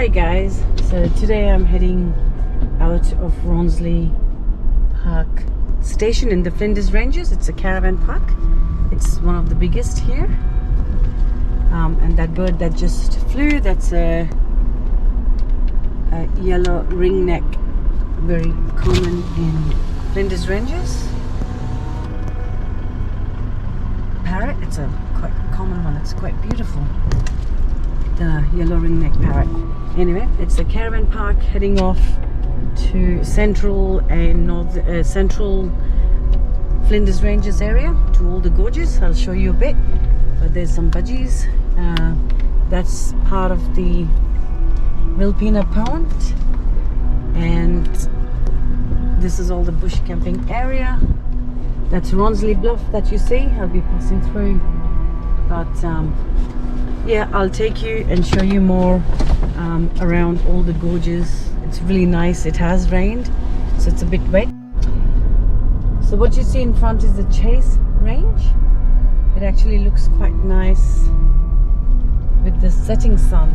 Hi guys, so today I'm heading out of Ronsley Park Station in the Flinders Ranges. It's a caravan park. It's one of the biggest here. And that bird that just flew, that's a yellow ringneck, very common in Flinders Ranges. Parrot, it's a quite common one, it's quite beautiful. The yellow ringneck parrot. Anyway, it's a caravan park heading off to central and central Flinders Ranges area, to all the gorges. I'll show you a bit, but there's some budgies. That's part of the Brchina Pond, and this is all the bush camping area. That's Ronsley Bluff that you see. I'll be passing through, but yeah, I'll take you and show you more around all the gorges. It's really nice. It has rained, so it's a bit wet. So what you see in front is the Chase Range. It actually looks quite nice with the setting sun.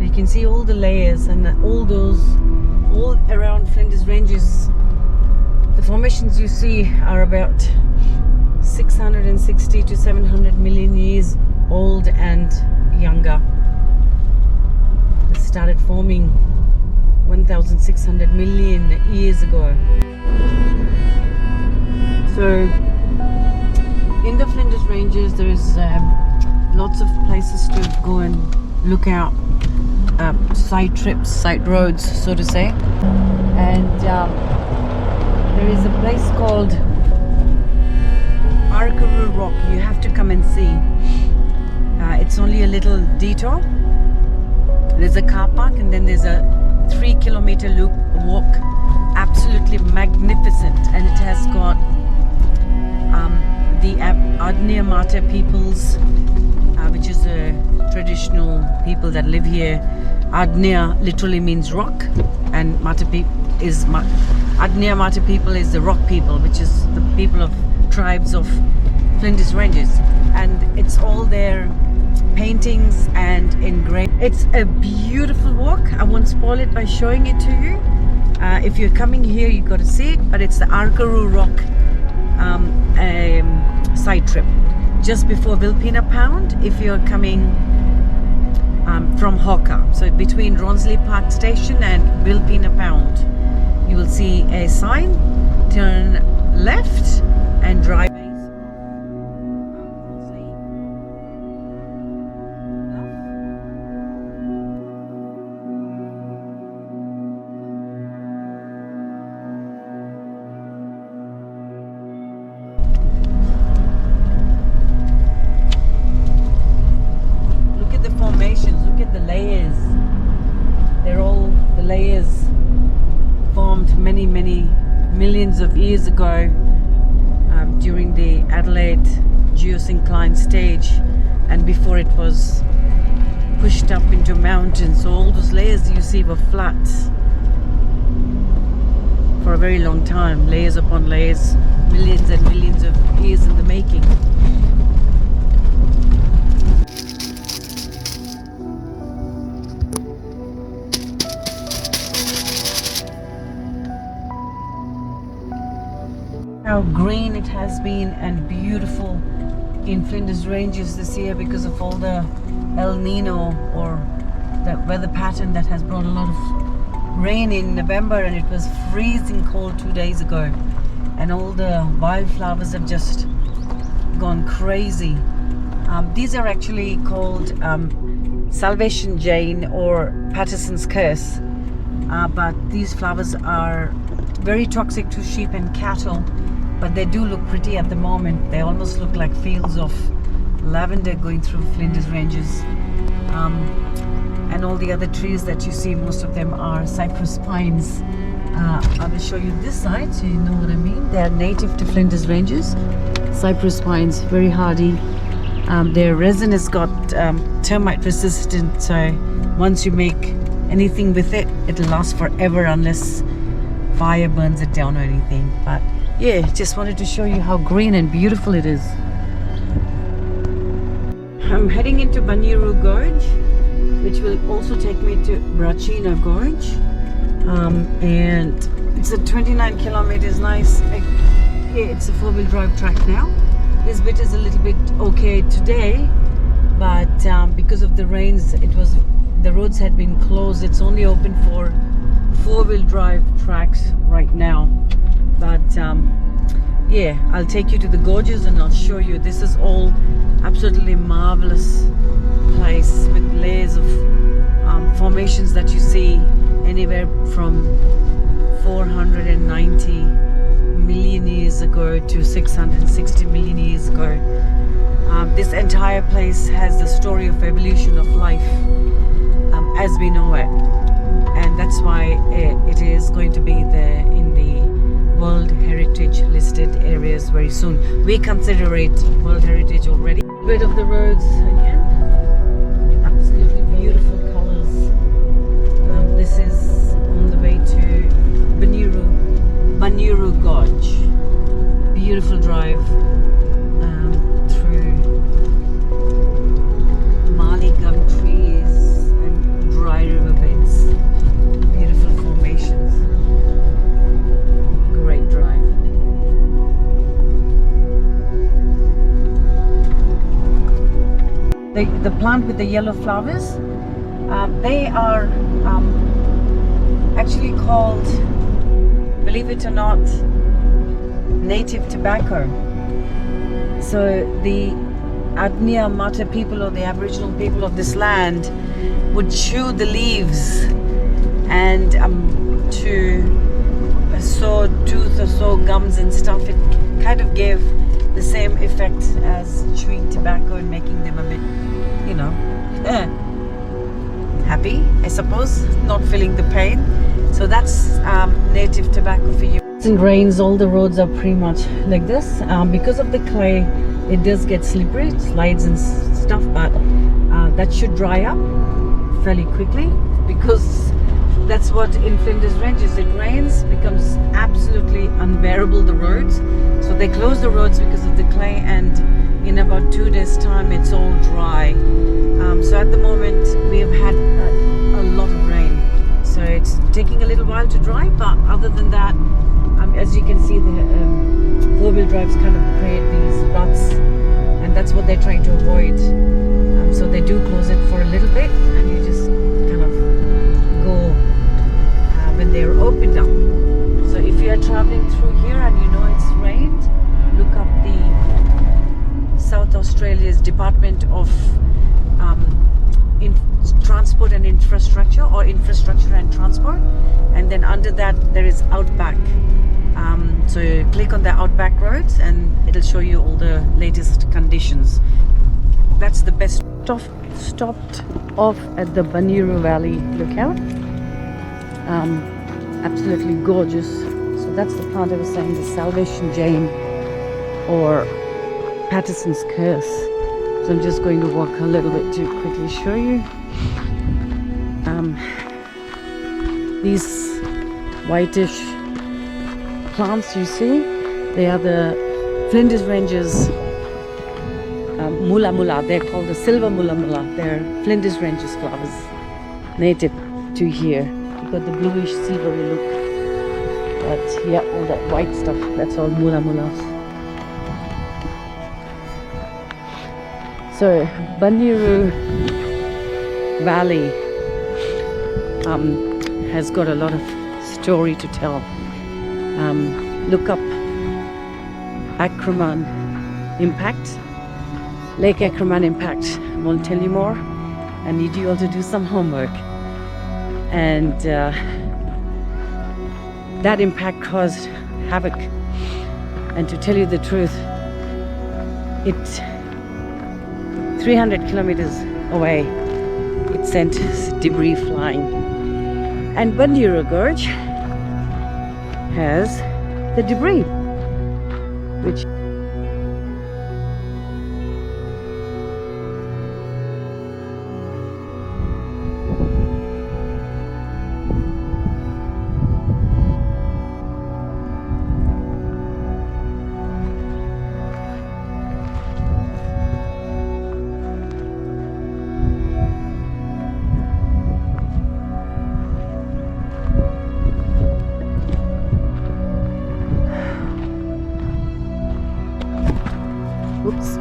You can see all the layers and all around Flinders Ranges. The formations you see are about 660 to 700 million years old and younger. It started forming 1,600 million years ago. So in the Flinders Ranges there's lots of places to go and look out, side trips, side roads, so to say. And there is a place called Brchina Rock. You have to come and see. It's only a little detour. There's a car park and then there's a 3-kilometer loop walk. Absolutely magnificent, and it has got the Adnia Mata peoples, which is the traditional people that live here. Adnia literally means rock, and Adnia Mata people is the rock people, which is the people of tribes of Flinders Ranges, and it's all their paintings and engraved. It's a beautiful walk. I won't spoil it by showing it to you. If you're coming here, you've got to see it, but it's the Brchina Rock side trip just before Brchina Pound if you're coming from Hawker. So between Ronsley Park Station and Brchina Pound, you will see a sign, turn left and drive. Look at the layers. They're all the layers formed many millions of years ago during the Adelaide geosyncline stage, and before it was pushed up into mountains. So all those layers you see were flat for a very long time, layers upon layers, millions and millions of years in the making. How green it has been and beautiful in Flinders Ranges this year because of all the El Nino, or the weather pattern that has brought a lot of rain in November, and it was freezing cold 2 days ago, and all the wildflowers have just gone crazy. These are actually called Salvation Jane or Patterson's Curse, but these flowers are very toxic to sheep and cattle. But they do look pretty at the moment. They almost look like fields of lavender going through Flinders Ranges. And all the other trees that you see, most of them are cypress pines. I will show you this side so you know what I mean. They are native to Flinders Ranges. Cypress pines, very hardy. Their resin has got termite resistant, so once you make anything with it, it'll last forever unless fire burns it down or anything. But yeah, just wanted to show you how green and beautiful it is. I'm heading into Bunyeroo Gorge. which will also take me to Brachina gorge, and it's a 29 kilometers. Nice. It's a four-wheel drive track now. This bit is a little bit okay today, but because of the rains, the roads had been closed. It's only open for four-wheel drive tracks right now. But yeah, I'll take you to the gorges and I'll show you. This is all absolutely marvelous place with layers of formations that you see anywhere from 490 million years ago to 660 million years ago. This entire place has the story of evolution of life as we know it, and that's why it is going to be there in the World Heritage listed areas very soon. We consider it World Heritage already. Bit of the roads again, absolutely beautiful colors. This is on the way to Bunyeroo Gorge. Beautiful drive through Mali gum trees and dry riverbeds. Beautiful formations. Great drive. The plant with the yellow flowers, they are actually called, believe it or not, native tobacco. So the Adnia Mata people, or the Aboriginal people of this land, would chew the leaves and to saw tooth or saw gums and stuff. It kind of gave the same effect as chewing tobacco and making them a bit, you know, happy, I suppose, not feeling the pain. So that's native tobacco for you. In rains, all the roads are pretty much like this. Because of the clay, it does get slippery, it slides and stuff, but that should dry up fairly quickly, because that's what in Flinders Ranges, it rains, becomes absolutely unbearable, the roads. So they close the roads because of the clay, and in about 2 days time it's all dry. So at the moment we have had a lot of rain, so it's taking a little while to dry, but other than that, as you can see, the four-wheel drives kind of create these ruts, and that's what they're trying to avoid. So they do close it for a little bit, and you just kind of go when they're opened up. So if you are traveling through here and you know it's rained, look up the South Australia's Department of Transport and Infrastructure, or Infrastructure and Transport, and then under that there is outback. So you click on the outback roads and it'll show you all the latest conditions. That's the best. Stopped off at the Bunyeroo Valley lookout. Absolutely gorgeous. So that's the plant I was saying, the Salvation Jane, or Patterson's Curse. So I'm just going to walk a little bit to quickly show you. These whitish plants you see, they are the Flinders Ranges mula mula. They're called the silver mula mula. They're Flinders Ranges flowers, native to here. You've got the bluish silvery look, but yeah, all that white stuff, that's all mula mulas. So Bunyeroo Valley has got a lot of story to tell. Look up Acraman impact, Lake Acraman impact. I won't tell you more. I need you all to do some homework. And that impact caused havoc. And to tell you the truth, it 300 kilometers away, it sent debris flying. And Bunyeroo Gorge has the debris, which Oops.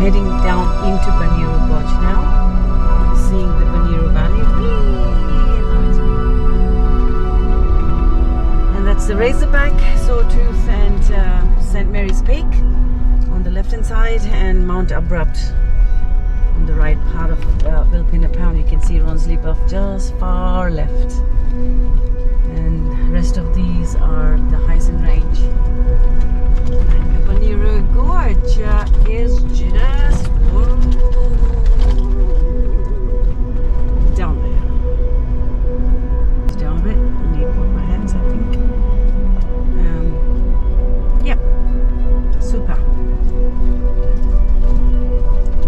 Heading down into Bunyeroo Gorge now, seeing the Bunyeroo Valley. And that's the Razorback, Sawtooth and St. Mary's Peak on the left hand side, and Mount Abrupt on the right part of Brchina Pound. You can see Ronsley Bluff just far left, and rest of these are the Hyson Range. And the Bunyeroo Gorge is just down there. It's down a bit. I need to put my hands, I think. Yeah, super.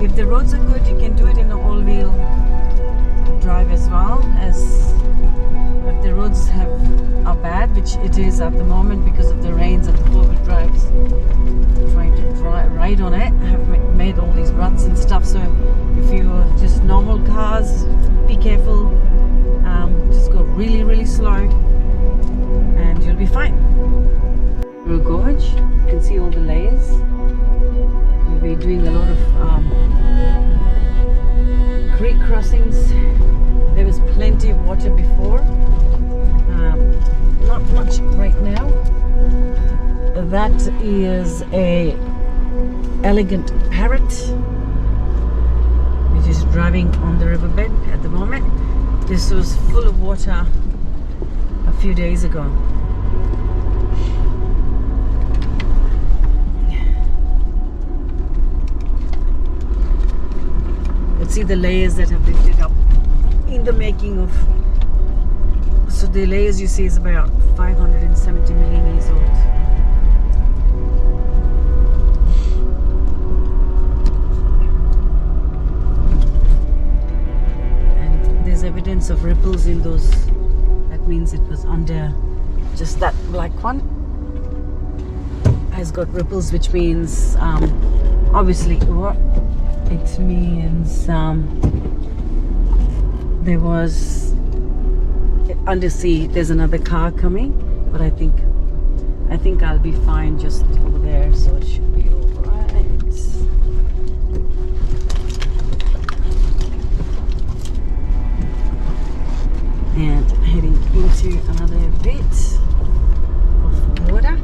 If the roads are good, you can do it in an all-wheel drive as well. As if the roads are bad, which it is at the moment because of the rains and the four-wheel drives, trying to ride on it, have made all these ruts and stuff. So if you're just normal cars, be careful. Just go really, really slow, and you'll be fine. Gorge, you can see all the layers. We'll be doing a lot of creek crossings. There was plenty of water before. Not much right now. That is a elegant parrot, which is driving on the riverbed at the moment. This was full of water a few days ago. Let's see the layers that have lifted up in the making of. So the layers you see is about 570 million years old. And there's evidence of ripples in those. That means it was under. Just that black one has got ripples, which means obviously what it means there was undersea. There's another car coming, but I think I'll be fine just over there, so it should be all right. And heading into another bit of water.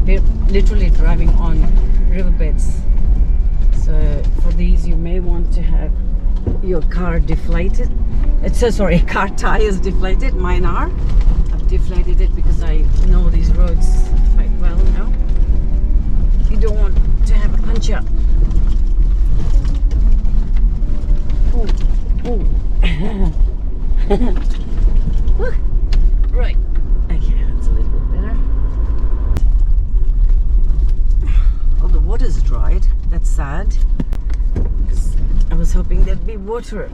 We're literally driving on riverbeds, so for these you may want to have your car deflated. Sorry, car tires deflated. Mine are. I've deflated it because I know these roads quite well now. You don't want to have a puncture. Right. Okay, that's a little bit better. Oh, the water's dried. That's sad. I was hoping there'd be water.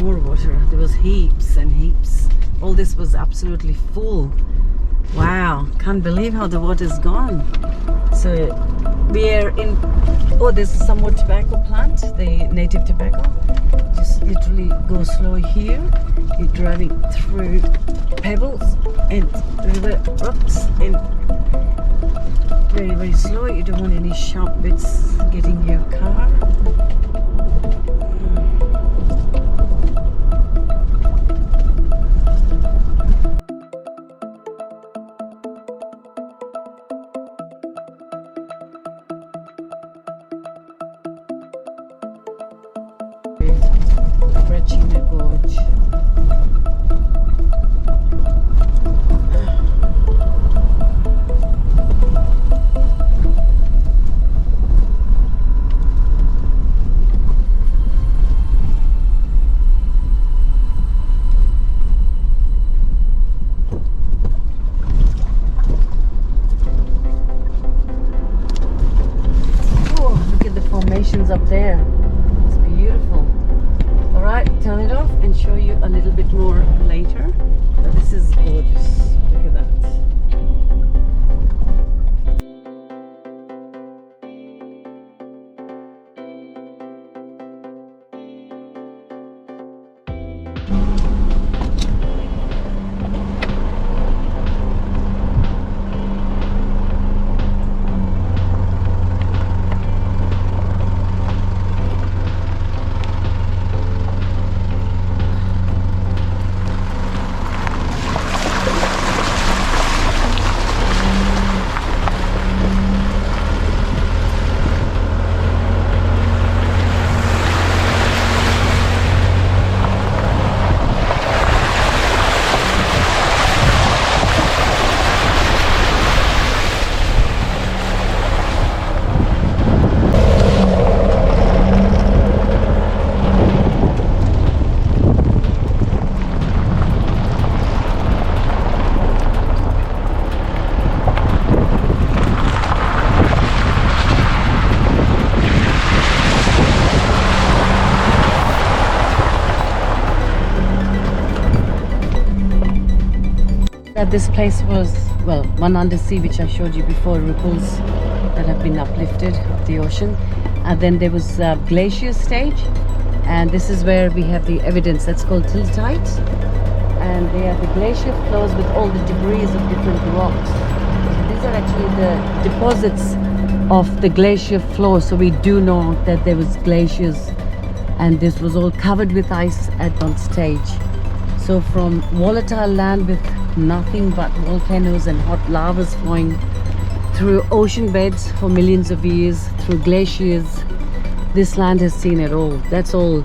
More water. There was heaps and heaps. All this was absolutely full. Wow, can't believe how the water's gone. So we are in. Oh, there's some more tobacco plant, the native tobacco, just literally go slow here. You're driving through pebbles and river rocks and very, very slow. You don't want any sharp bits getting your car. Brchina gorge. Oh, look at the formations up there. It's beautiful. Alright, turn it off and show you a little bit more later. But this is gorgeous. Look at that. That this place was, well, one undersea which I showed you before, ripples that have been uplifted of the ocean, and then there was a glacier stage, and this is where we have the evidence that's called tiltite, and they are the glacier flows with all the debris of different rocks. So these are actually the deposits of the glacier flow, so we do know that there was glaciers, and this was all covered with ice at one stage. So from volatile land with nothing but volcanoes and hot lavas flowing through ocean beds for millions of years, through glaciers, this land has seen it all. That's all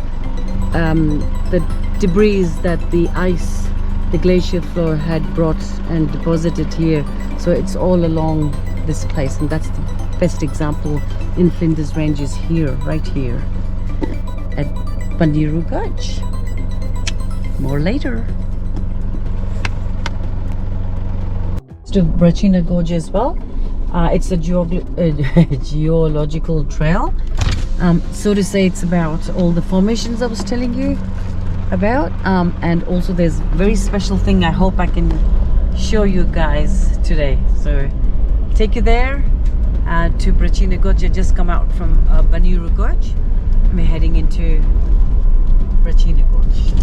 the debris that the ice, the glacier flow had brought and deposited here. So it's all along this place, and that's the best example in Flinders Ranges here, right here at Bunyeroo Gorge. More later. To Brachina Gorge as well. It's a geological trail. So to say, it's about all the formations I was telling you about, and also there's a very special thing I hope I can show you guys today. So take you there to Brchina Gorge. I just come out from Bunyeroo Gorge. I'm heading into Brchina Gorge.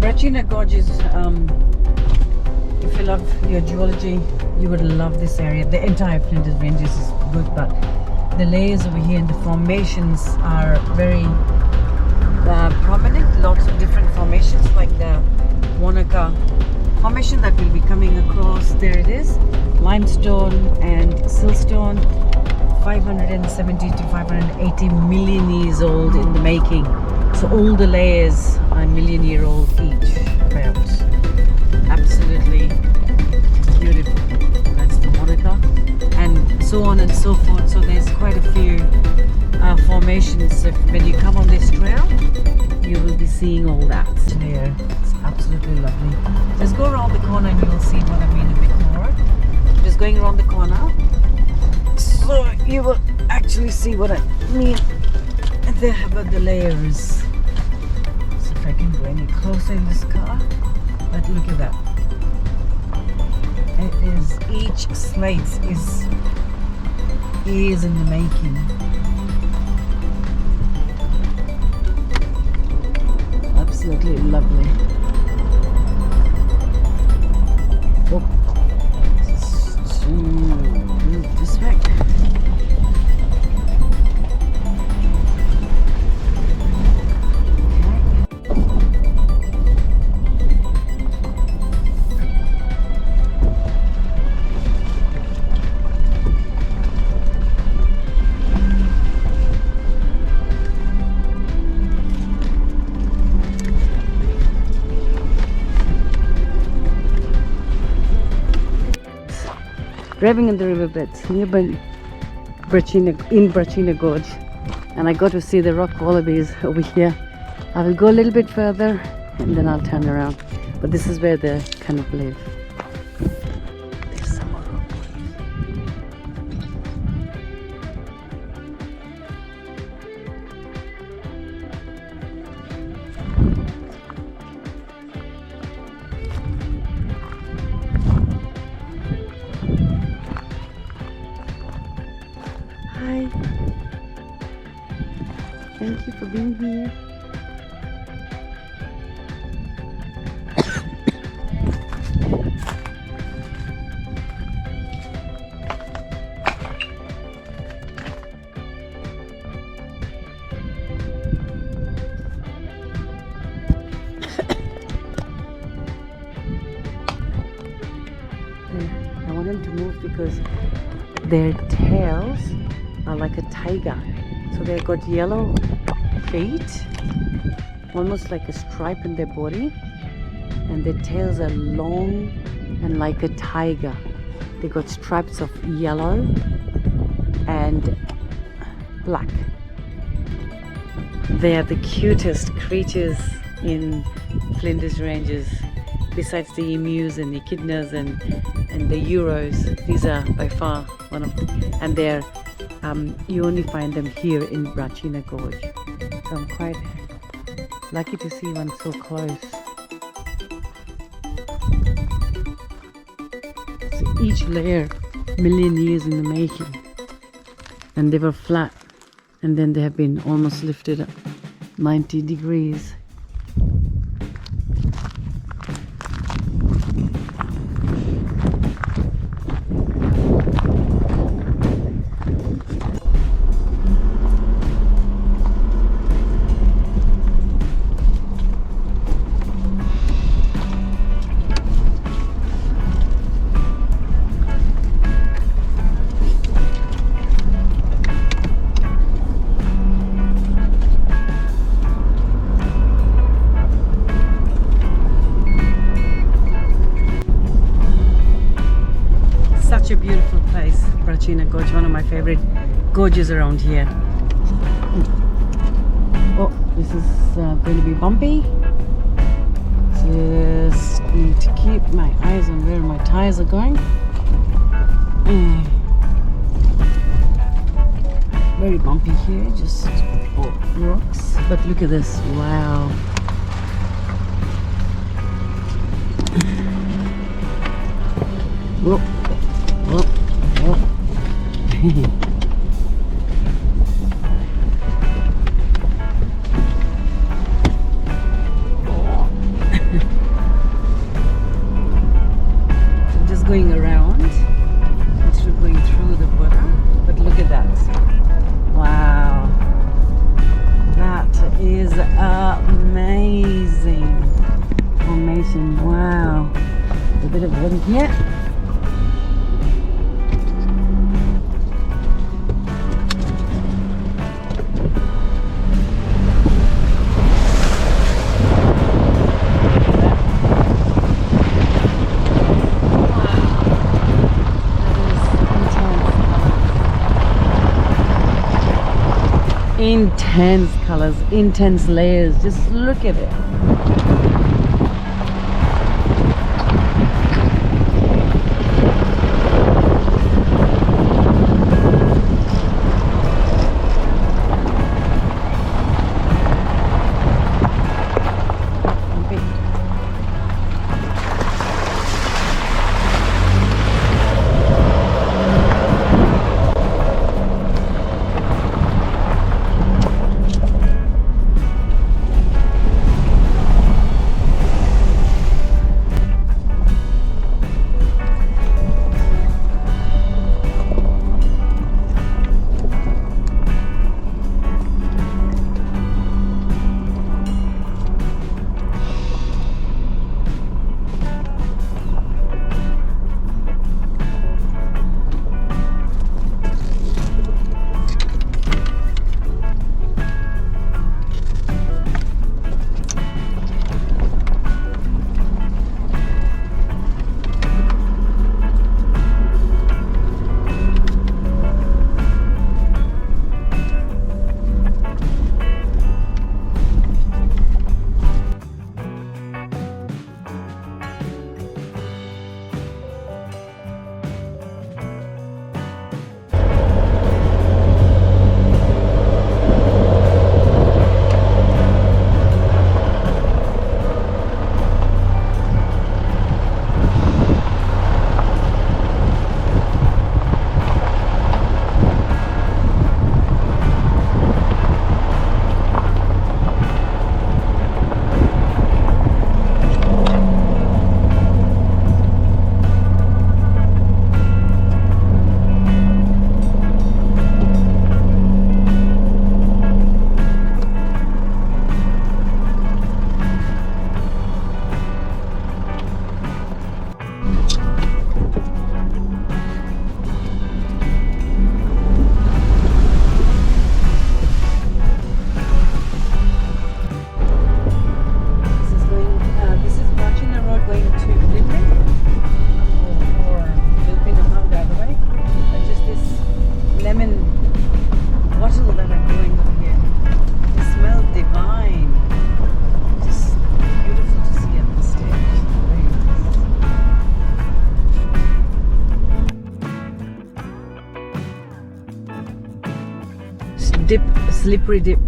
Brchina Gorge is, if you love your geology, you would love this area. The entire Flinders Ranges is good, but the layers over here and the formations are very prominent. Lots of different formations, like the Wanaka formation that will be coming across. There it is, limestone and siltstone, 570 to 580 million years old in the making. So all the layers are a million-year-old each, about. Absolutely beautiful. That's the Wanaka, and so on and so forth. So there's quite a few formations. So when you come on this trail, you will be seeing all that here. It's absolutely lovely. Just go around the corner and you'll see what I mean a bit more. Just going around the corner, so you will actually see what I mean about the layers. So if I can go any closer in this car, but look at that. It is, each slate is in the making. driving in the riverbeds near Brchina, in Brachina Gorge, and I got to see the rock wallabies over here. I will go a little bit further and then I'll turn around, but this is where they kind of live. There's some more rock wallabies. Hi. Thank you for being here. I want them to move because their tails are like a tiger. So they've got yellow feet, almost like a stripe in their body, and their tails are long and like a tiger. They got stripes of yellow and black. They are the cutest creatures in Flinders Ranges, besides the emus and the echidnas and the euros. These are by far one of them, and they're you only find them here in Brachina Gorge. So I'm quite lucky to see one so close. So each layer, million years in the making, and they were flat, and then they have been almost lifted up 90 degrees. Such a beautiful place, Brchina Gorge, one of my favorite gorges around here. Oh, this is going to be bumpy. Just need to keep my eyes on where my tires are going. Very bumpy here, just rocks. But look at this, wow. Whoa. Oh, oh. I'm just going around instead of going through the water. But look at that. Wow. That is amazing formation. Wow. A bit of wind here. Intense colors, intense layers. Just look at it. dip, a slippery dip,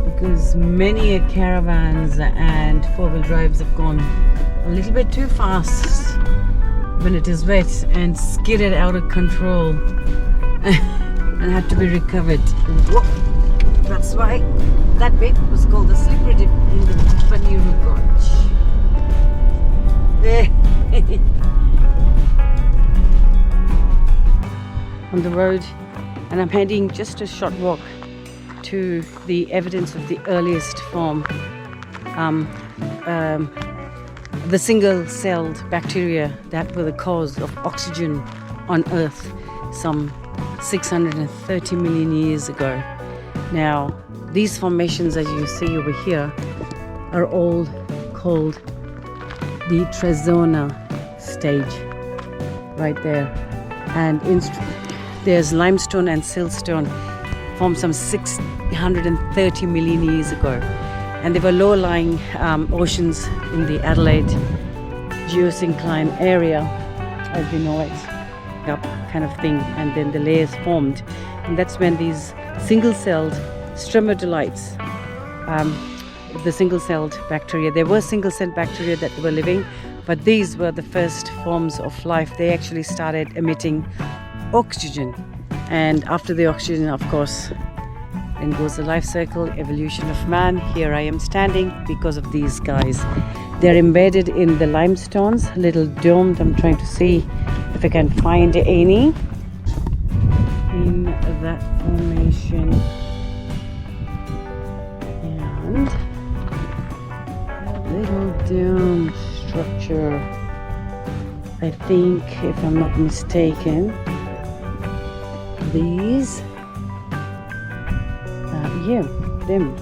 because many a caravans and four-wheel drives have gone a little bit too fast when it is wet and skidded out of control and had to be recovered. Whoa. That's why that bit was called the slippery dip in the Bunyeroo gorge. There. On the road, and I'm heading just a short walk to the evidence of the earliest form, the single-celled bacteria that were the cause of oxygen on Earth some 630 million years ago. Now, these formations, as you see over here, are all called the Trezona stage, right there. And there's limestone and siltstone formed some 630 million years ago. And there were low-lying oceans in the Adelaide geosyncline area, as we know it, up kind of thing, and then the layers formed. And that's when these single-celled stromatolites, the single-celled bacteria, there were single-celled bacteria that were living, but these were the first forms of life. They actually started emitting oxygen, and after the oxygen, of course, then goes the life cycle, evolution of man. Here I am standing because of these guys. They're embedded in the limestones, little domed. I'm trying to see if I can find any in that formation. And a little dome structure, I think, if I'm not mistaken, these, yeah, them.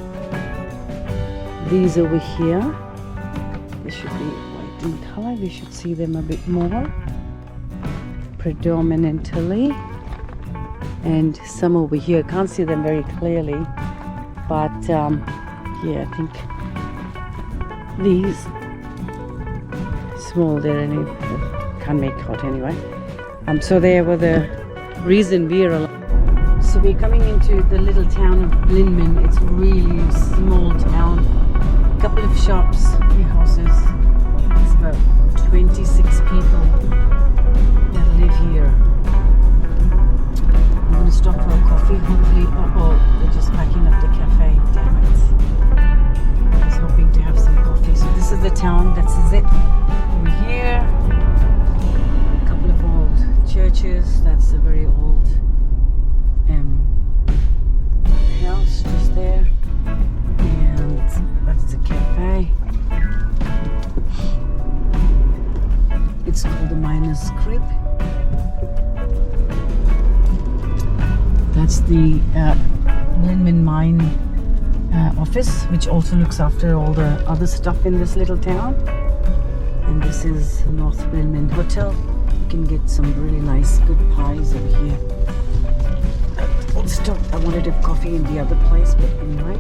These over here, they should be white in color. We should see them a bit more predominantly. And some over here, can't see them very clearly, but yeah, I think these small there, and can't make out anyway. So there were the reason we're alive. So we're coming into the little town of Blinman. It's really a small town. A couple of shops, a few houses. It's about 26 people that live here. I'm going to stop for a coffee, hopefully. Oh, they're just packing up the cafe. Damn it. I was hoping to have some coffee. So this is the town. That's it. Over here, a couple of old churches. That's a very old house just there, and that's the cafe. It's called the Miner's Crib. That's the Blinman Mine office, which also looks after all the other stuff in this little town. And this is North Blinman Hotel. You can get some really nice, good pies over here. Stop. I wanted to have coffee in the other place, but anyway.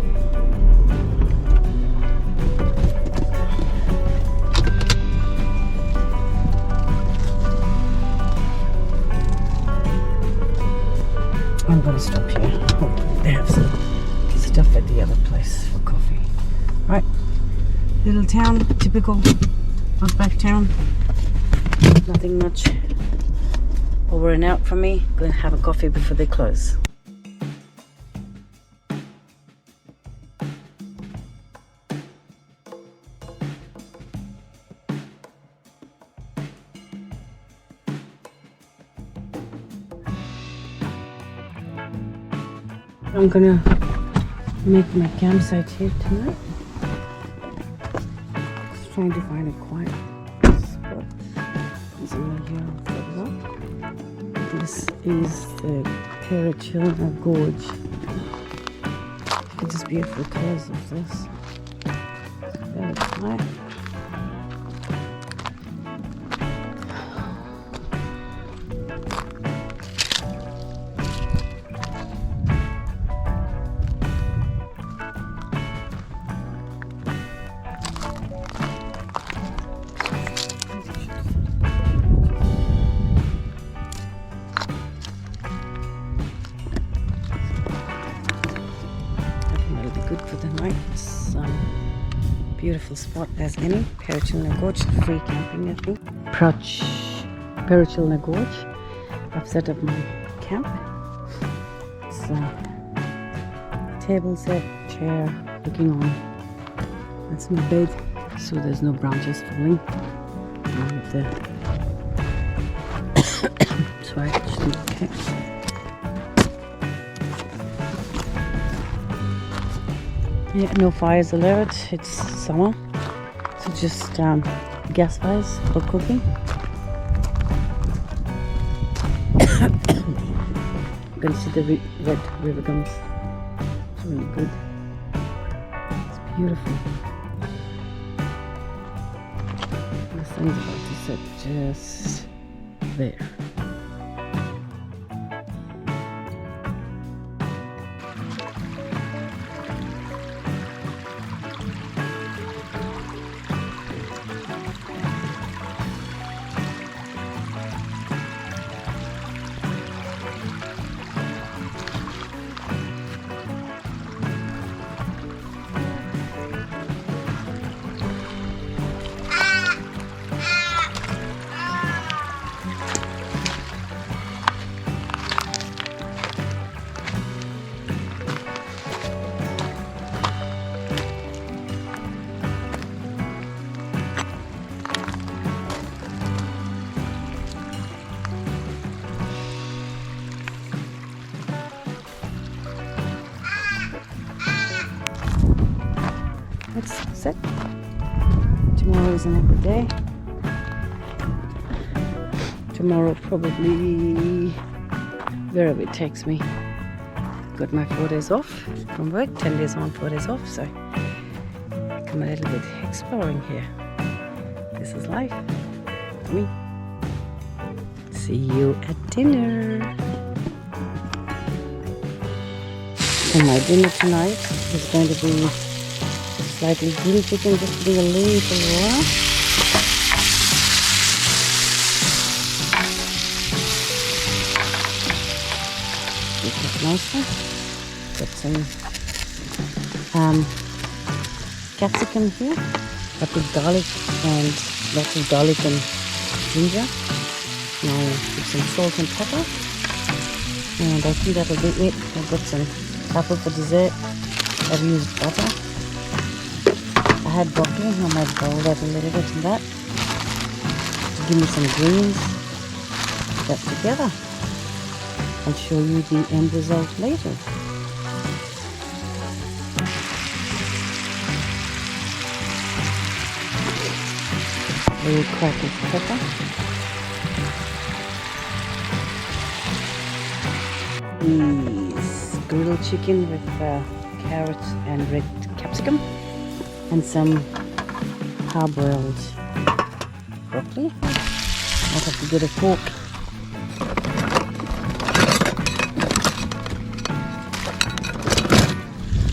I'm going to stop here. Hopefully they have some stuff at the other place for coffee. Right, little town, typical outback town. Nothing much over and out for me. Going to have a coffee before they close. I'm gonna make my campsite here tonight. Just trying to find a quiet spot. Somewhere here further up. This is the Brchina gorge. Look at these beautiful colors of this. Very quiet. good for the night. It's beautiful spot as any. Brchina gorge, free camping I think. Brchina gorge. I've set up my camp. It's table set, chair, looking on. That's my bed, so there's no branches falling. So I actually okay. Yeah, no fires allowed. It's summer, so just gas fires for cooking. You can see the red river gums. It's really good. It's beautiful. The sun's about to set just there. It's set. Tomorrow is another day. Tomorrow probably wherever it takes me. Got my 4 days off from work, 10 days on, 4 days off, so come a little bit exploring here. This is life for me. See you at dinner. And my dinner tonight is going to be slightly grilled chicken, just putting a little while. Make it nicer. Got some capsicum here. I put garlic and lots of garlic and ginger. Now put some salt and pepper. And I think that'll be it. I've got some apple for dessert. I've used butter. I had broccoli, I might boil that a little bit in that. Give me some greens. Put that together. I'll show you the end result later. A little crack of pepper. These grilled chicken with carrots and red capsicum. And some hard-boiled broccoli. I'll have to get a fork.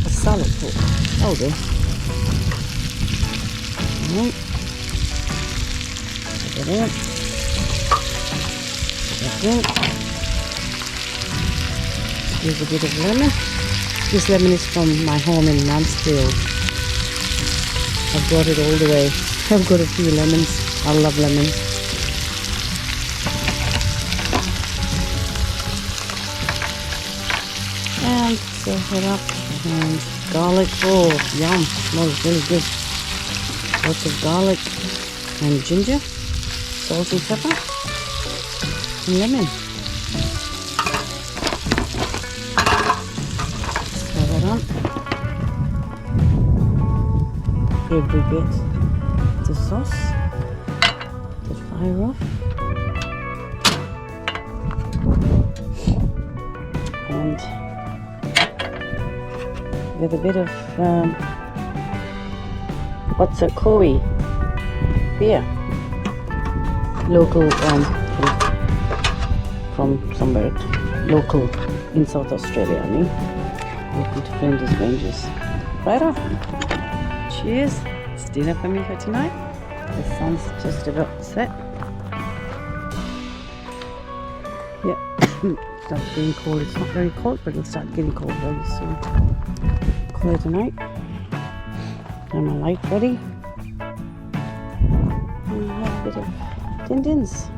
A salad fork. Oh, there. Put that in. Put that in. Here's a bit of lemon. This lemon is from my home in Mansfield. I've brought it all the way. I've got a few lemons. I love lemons. And serve it up. And garlic. Oh, yum. Smells really good. Lots of garlic and ginger. Salt and pepper. And lemon. Serve it up. Every bit the sauce, the fire off, and with a bit of what's a koi beer, local from somewhere local in South Australia. I mean, local to Flinders Ranges. Right off. Cheers. It's dinner for me for tonight. The sun's just about set. Yeah, it starts getting cold. It's not very cold, but it'll start getting cold very soon. here tonight. Got my light ready. And we have a bit of Tintins.